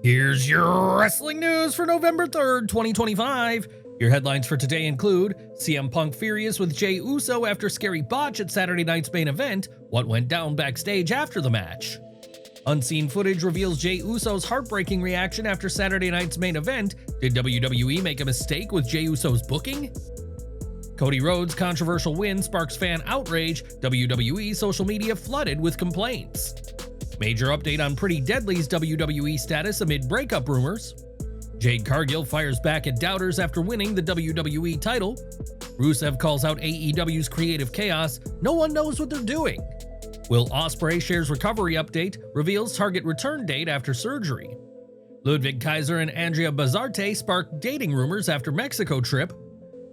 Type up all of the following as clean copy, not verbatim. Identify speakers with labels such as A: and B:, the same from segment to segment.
A: Here's your wrestling news for November 3rd, 2025. Your headlines for today include CM Punk furious with Jey Uso after scary botch at Saturday night's main event, what went down backstage after the match. Unseen footage reveals Jey Uso's heartbreaking reaction after Saturday night's main event. Did WWE make a mistake with Jey Uso's booking? Cody Rhodes' controversial win sparks fan outrage. WWE social media flooded with complaints. Major update on Pretty Deadly's WWE status amid breakup rumors. Jade Cargill fires back at doubters after winning the WWE title. Rusev calls out AEW's creative chaos. No one knows what they're doing. Will Ospreay shares recovery update, reveals target return date after surgery. Ludwig, Kaiser, and Andrea Bazarte spark dating rumors after Mexico trip.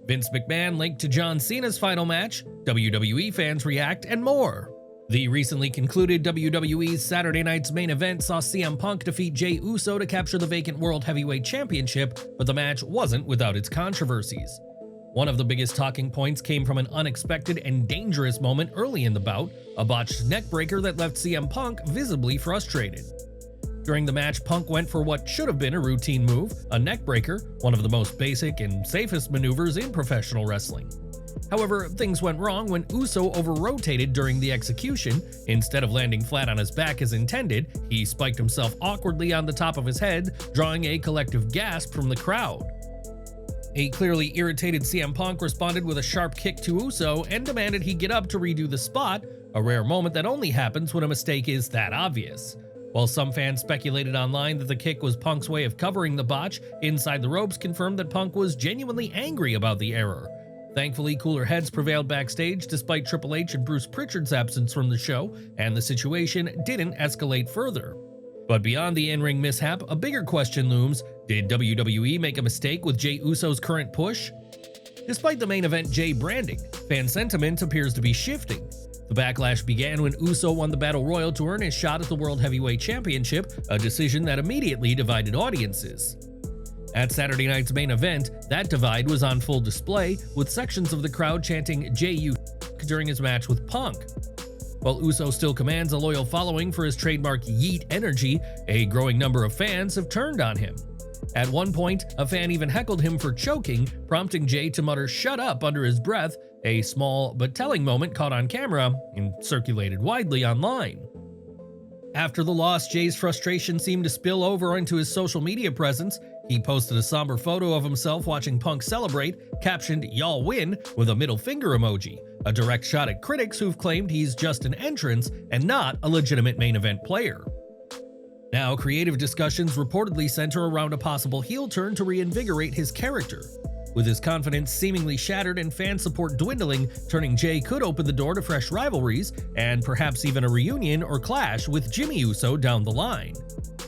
A: Vince McMahon linked to John Cena's final match. WWE fans react, and more. The recently concluded WWE's Saturday night's main event saw CM Punk defeat Jey Uso to capture the vacant World Heavyweight Championship, but the match wasn't without its controversies. One of the biggest talking points came from an unexpected and dangerous moment early in the bout, a botched neckbreaker that left CM Punk visibly frustrated. During the match, Punk went for what should have been a routine move, a neckbreaker, one of the most basic and safest maneuvers in professional wrestling. However, things went wrong when Uso over-rotated during the execution. Instead of landing flat on his back as intended, he spiked himself awkwardly on the top of his head, drawing a collective gasp from the crowd. A clearly irritated CM Punk responded with a sharp kick to Uso and demanded he get up to redo the spot, a rare moment that only happens when a mistake is that obvious. While some fans speculated online that the kick was Punk's way of covering the botch, Inside the Ropes confirmed that Punk was genuinely angry about the error. Thankfully, cooler heads prevailed backstage despite Triple H and Bruce Pritchard's absence from the show, and the situation didn't escalate further. But beyond the in-ring mishap, a bigger question looms: did WWE make a mistake with Jey Uso's current push? Despite the main event Jey branding, fan sentiment appears to be shifting. The backlash began when Uso won the Battle Royal to earn his shot at the World Heavyweight Championship, a decision that immediately divided audiences. At Saturday night's main event, that divide was on full display, with sections of the crowd chanting Jey Uso during his match with Punk. While Uso still commands a loyal following for his trademark yeet energy, a growing number of fans have turned on him. At one point, a fan even heckled him for choking, prompting Jey to mutter "shut up" under his breath, a small but telling moment caught on camera and circulated widely online. After the loss, Jey's frustration seemed to spill over into his social media presence. He posted a somber photo of himself watching Punk celebrate, captioned "Y'all win" with a middle finger emoji, a direct shot at critics who've claimed he's just an entrance and not a legitimate main event player. Now, creative discussions reportedly center around a possible heel turn to reinvigorate his character. With his confidence seemingly shattered and fan support dwindling, turning Jey could open the door to fresh rivalries and perhaps even a reunion or clash with Jimmy Uso down the line.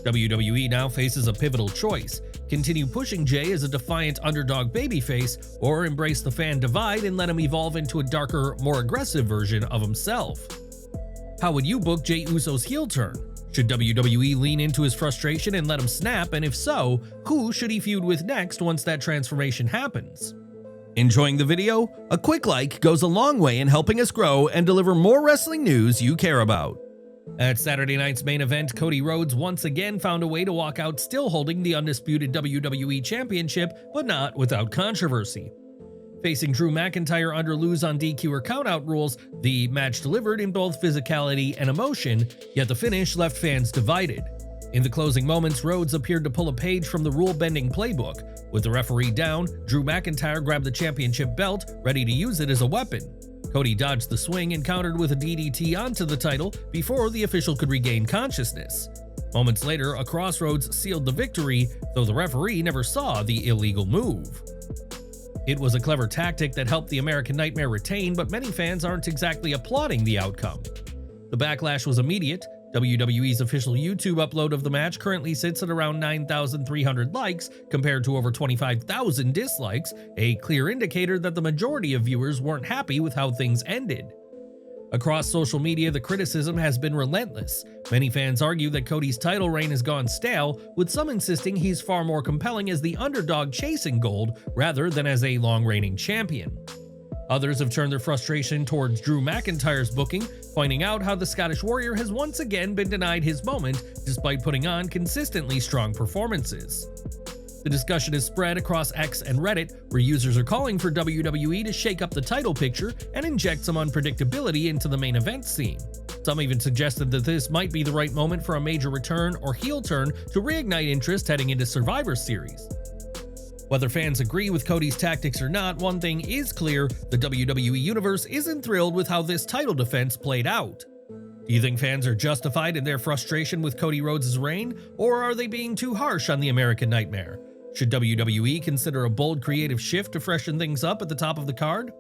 A: WWE now faces a pivotal choice: continue pushing Jey as a defiant underdog babyface, or embrace the fan divide and let him evolve into a darker, more aggressive version of himself. How would you book Jey Uso's heel turn? Should WWE lean into his frustration and let him snap, and if so, who should he feud with next once that transformation happens? Enjoying the video? A quick like goes a long way in helping us grow and deliver more wrestling news you care about. At Saturday night's main event, Cody Rhodes once again found a way to walk out still holding the undisputed WWE Championship, but not without controversy. Facing Drew McIntyre under lose on DQ or countout rules, the match delivered in both physicality and emotion, yet the finish left fans divided. In the closing moments, Rhodes appeared to pull a page from the rule-bending playbook. With the referee down, Drew McIntyre grabbed the championship belt, ready to use it as a weapon. Cody dodged the swing and countered with a DDT onto the title before the official could regain consciousness. Moments later, a crossroads sealed the victory, though the referee never saw the illegal move. It was a clever tactic that helped the American Nightmare retain, but many fans aren't exactly applauding the outcome. The backlash was immediate. WWE's official YouTube upload of the match currently sits at around 9,300 likes compared to over 25,000 dislikes, a clear indicator that the majority of viewers weren't happy with how things ended. Across social media, the criticism has been relentless. Many fans argue that Cody's title reign has gone stale, with some insisting he's far more compelling as the underdog chasing gold rather than as a long-reigning champion. Others have turned their frustration towards Drew McIntyre's booking, pointing out how the Scottish Warrior has once again been denied his moment despite putting on consistently strong performances. The discussion is spread across X and Reddit, where users are calling for WWE to shake up the title picture and inject some unpredictability into the main event scene. Some even suggested that this might be the right moment for a major return or heel turn to reignite interest heading into Survivor Series. Whether fans agree with Cody's tactics or not, one thing is clear: the WWE Universe isn't thrilled with how this title defense played out. Do you think fans are justified in their frustration with Cody Rhodes' reign, or are they being too harsh on the American Nightmare? Should WWE consider a bold creative shift to freshen things up at the top of the card?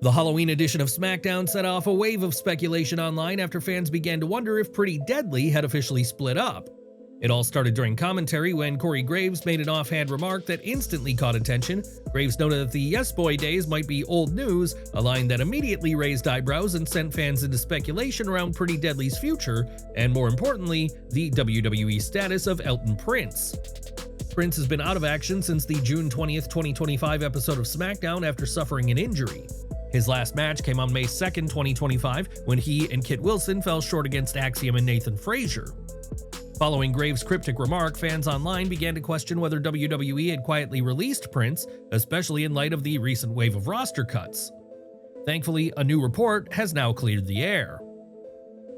A: The Halloween edition of SmackDown set off a wave of speculation online after fans began to wonder if Pretty Deadly had officially split up. It all started during commentary when Corey Graves made an offhand remark that instantly caught attention. Graves noted that the Yes Boy days might be old news, a line that immediately raised eyebrows and sent fans into speculation around Pretty Deadly's future, and more importantly, the WWE status of Elton Prince. Prince has been out of action since the June 20th, 2025 episode of SmackDown after suffering an injury. His last match came on May 2nd, 2025, when he and Kit Wilson fell short against Axiom and Nathan Frazier. Following Graves' cryptic remark, fans online began to question whether WWE had quietly released Prince, especially in light of the recent wave of roster cuts. Thankfully, a new report has now cleared the air.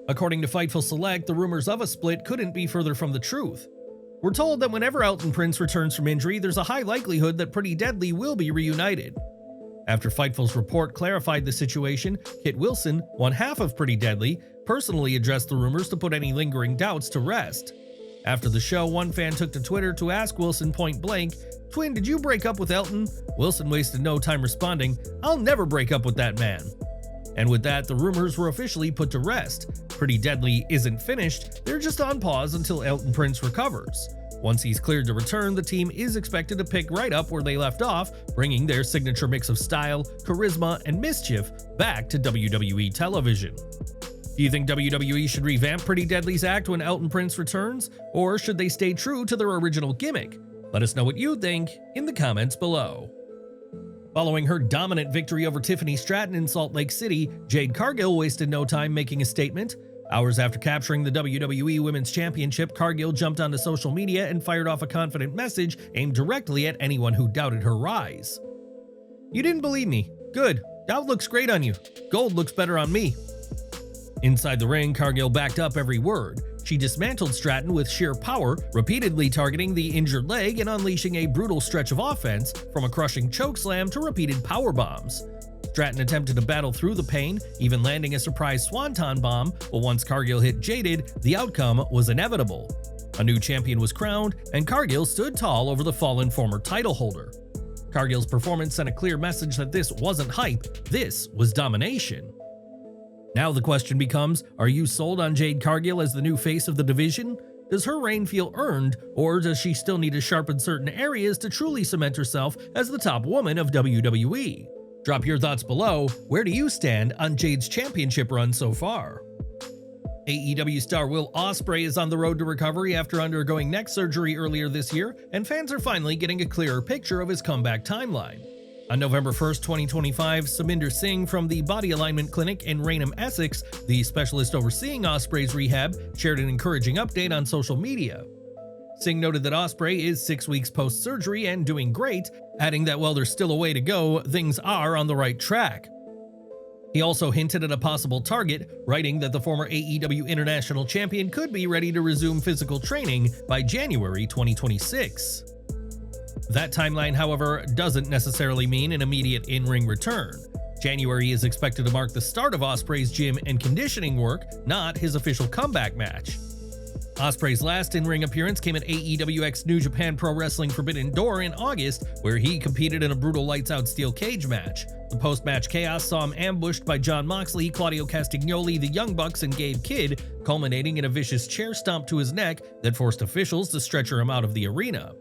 A: According to Fightful Select, the rumors of a split couldn't be further from the truth. We're told that whenever Elton Prince returns from injury, there's a high likelihood that Pretty Deadly will be reunited. After Fightful's report clarified the situation, Kit Wilson, one half of Pretty Deadly, personally addressed the rumors to put any lingering doubts to rest. After the show, one fan took to Twitter to ask Wilson point blank, "Twin, did you break up with Elton?" Wilson wasted no time responding, "I'll never break up with that man." And with that, the rumors were officially put to rest. Pretty Deadly isn't finished, they're just on pause until Elton Prince recovers. Once he's cleared to return, the team is expected to pick right up where they left off, bringing their signature mix of style, charisma, and mischief back to WWE television. Do you think WWE should revamp Pretty Deadly's act when Elton Prince returns, or should they stay true to their original gimmick? Let us know what you think in the comments below. Following her dominant victory over Tiffany Stratton in Salt Lake City, Jade Cargill wasted no time making a statement. Hours after capturing the WWE Women's Championship, Cargill jumped onto social media and fired off a confident message aimed directly at anyone who doubted her rise. "You didn't believe me. Good. Doubt looks great on you. Gold looks better on me." Inside the ring, Cargill backed up every word. She dismantled Stratton with sheer power, repeatedly targeting the injured leg and unleashing a brutal stretch of offense, from a crushing chokeslam to repeated power bombs. Stratton attempted to battle through the pain, even landing a surprise swanton bomb, but once Cargill hit Jaded, the outcome was inevitable. A new champion was crowned, and Cargill stood tall over the fallen former title holder. Cargill's performance sent a clear message that this wasn't hype, this was domination. Now the question becomes, are you sold on Jade Cargill as the new face of the division? Does her reign feel earned, or does she still need to sharpen certain areas to truly cement herself as the top woman of WWE? Drop your thoughts below. Where do you stand on Jade's championship run so far? AEW star Will Ospreay is on the road to recovery after undergoing neck surgery earlier this year, and fans are finally getting a clearer picture of his comeback timeline. On November 1st, 2025, Saminder Singh from the Body Alignment Clinic in Raynham, Essex, the specialist overseeing Ospreay's rehab, shared an encouraging update on social media. Singh noted that Ospreay is 6 weeks post-surgery and doing great, adding that while there's still a way to go, things are on the right track. He also hinted at a possible target, writing that the former AEW International Champion could be ready to resume physical training by January 2026. That timeline, however, doesn't necessarily mean an immediate in-ring return. January is expected to mark the start of Ospreay's gym and conditioning work, not his official comeback match. Ospreay's last in-ring appearance came at AEW X New Japan Pro Wrestling Forbidden Door in August, where he competed in a brutal lights-out steel cage match. The post-match chaos saw him ambushed by Jon Moxley, Claudio Castagnoli, the Young Bucks, and Gabe Kidd, culminating in a vicious chair stomp to his neck that forced officials to stretcher him out of the arena.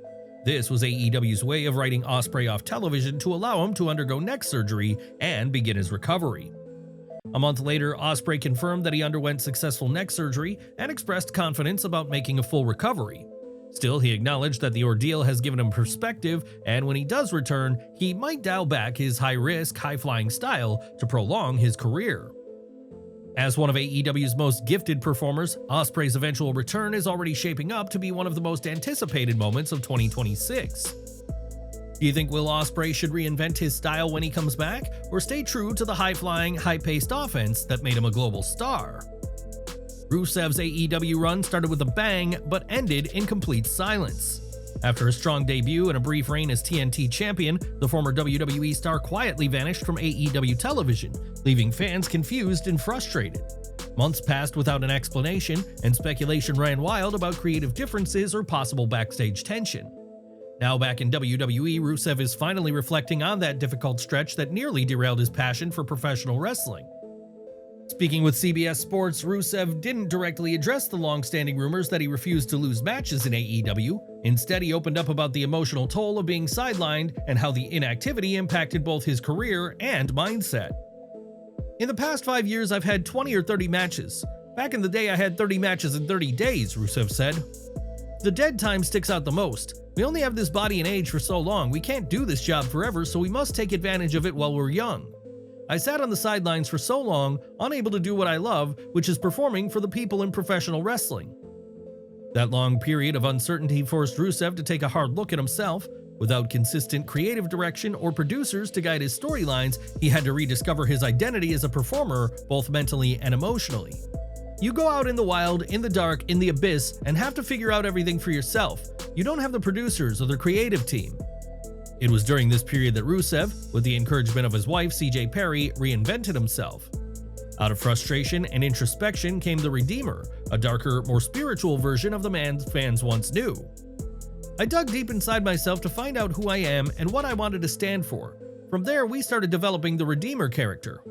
A: This was AEW's way of writing Ospreay off television to allow him to undergo neck surgery and begin his recovery. A month later, Ospreay confirmed that he underwent successful neck surgery and expressed confidence about making a full recovery. Still, he acknowledged that the ordeal has given him perspective, and when he does return, he might dial back his high-risk, high-flying style to prolong his career. As one of AEW's most gifted performers, Ospreay's eventual return is already shaping up to be one of the most anticipated moments of 2026. Do you think Will Ospreay should reinvent his style when he comes back, or stay true to the high-flying, high-paced offense that made him a global star? Rusev's AEW run started with a bang, but ended in complete silence. After a strong debut and a brief reign as TNT champion, the former WWE star quietly vanished from AEW television, leaving fans confused and frustrated. Months passed without an explanation, and speculation ran wild about creative differences or possible backstage tension. Now back in WWE, Rusev is finally reflecting on that difficult stretch that nearly derailed his passion for professional wrestling. Speaking with CBS Sports, Rusev didn't directly address the long-standing rumors that he refused to lose matches in AEW. Instead, he opened up about the emotional toll of being sidelined and how the inactivity impacted both his career and mindset. In the past 5 years, I've had 20 or 30 matches. Back in the day, I had 30 matches in 30 days, Rusev said. The dead time sticks out the most. We only have this body and age for so long, we can't do this job forever, so we must take advantage of it while we're young. I sat on the sidelines for so long, unable to do what I love, which is performing for the people in professional wrestling. That long period of uncertainty forced Rusev to take a hard look at himself. Without consistent creative direction or producers to guide his storylines, he had to rediscover his identity as a performer, both mentally and emotionally. You go out in the wild, in the dark, in the abyss, and have to figure out everything for yourself. You don't have the producers or the creative team. It was during this period that Rusev, with the encouragement of his wife CJ Perry, reinvented himself. Out of frustration and introspection came the Redeemer, a darker, more spiritual version of the man fans once knew. I dug deep inside myself to find out who I am and what I wanted to stand for. From there, we started developing the Redeemer character.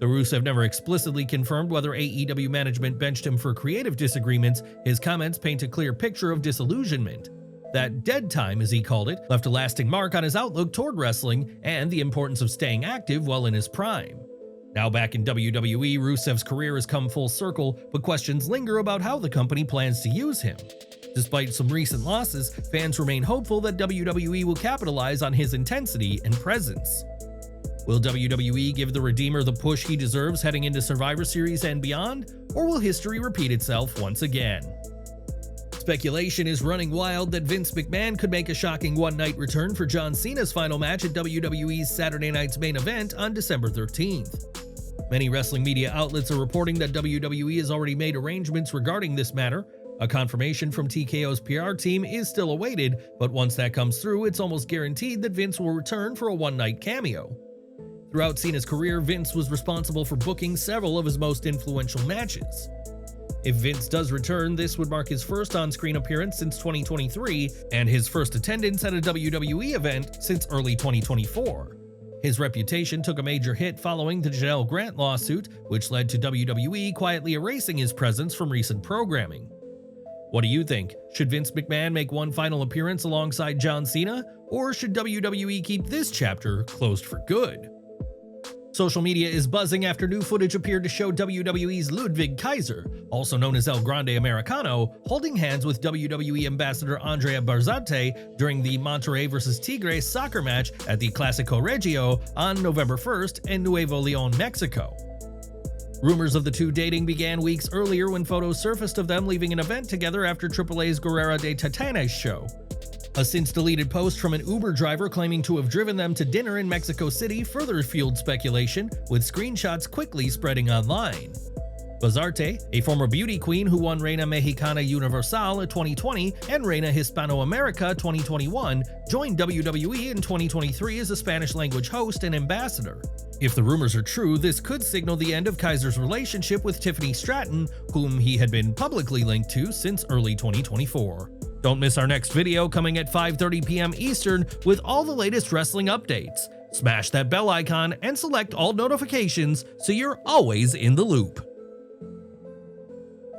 A: Though Rusev never explicitly confirmed whether AEW management benched him for creative disagreements, his comments paint a clear picture of disillusionment. That dead time, as he called it, left a lasting mark on his outlook toward wrestling and the importance of staying active while in his prime. Now back in WWE, Rusev's career has come full circle, but questions linger about how the company plans to use him. Despite some recent losses, fans remain hopeful that WWE will capitalize on his intensity and presence. Will WWE give the Redeemer the push he deserves heading into Survivor Series and beyond, or will history repeat itself once again? Speculation is running wild that Vince McMahon could make a shocking one-night return for John Cena's final match at WWE's Saturday night's main event on December 13th. Many wrestling media outlets are reporting that WWE has already made arrangements regarding this matter. A confirmation from TKO's PR team is still awaited, but once that comes through, it's almost guaranteed that Vince will return for a one-night cameo. Throughout Cena's career, Vince was responsible for booking several of his most influential matches. If Vince does return, this would mark his first on-screen appearance since 2023 and his first attendance at a WWE event since early 2024. His reputation took a major hit following the Janelle Grant lawsuit, which led to WWE quietly erasing his presence from recent programming. What do you think? Should Vince McMahon make one final appearance alongside John Cena, or should WWE keep this chapter closed for good? Social media is buzzing after new footage appeared to show WWE's Ludwig Kaiser, also known as El Grande Americano, holding hands with WWE Ambassador Andrea Bazarte during the Monterrey vs. Tigres soccer match at the Clásico Regio on November 1st in Nuevo Leon, Mexico. Rumors of the two dating began weeks earlier when photos surfaced of them leaving an event together after AAA's Guerrera de Titanes show. A since-deleted post from an Uber driver claiming to have driven them to dinner in Mexico City further fueled speculation, with screenshots quickly spreading online. Bazarte, a former beauty queen who won Reina Mexicana Universal 2020 and Reina Hispanoamerica 2021, joined WWE in 2023 as a Spanish-language host and ambassador. If the rumors are true, this could signal the end of Kaiser's relationship with Tiffany Stratton, whom he had been publicly linked to since early 2024. Don't miss our next video coming at 5:30 p.m. Eastern with all the latest wrestling updates. Smash that bell icon and select all notifications so you're always in the loop.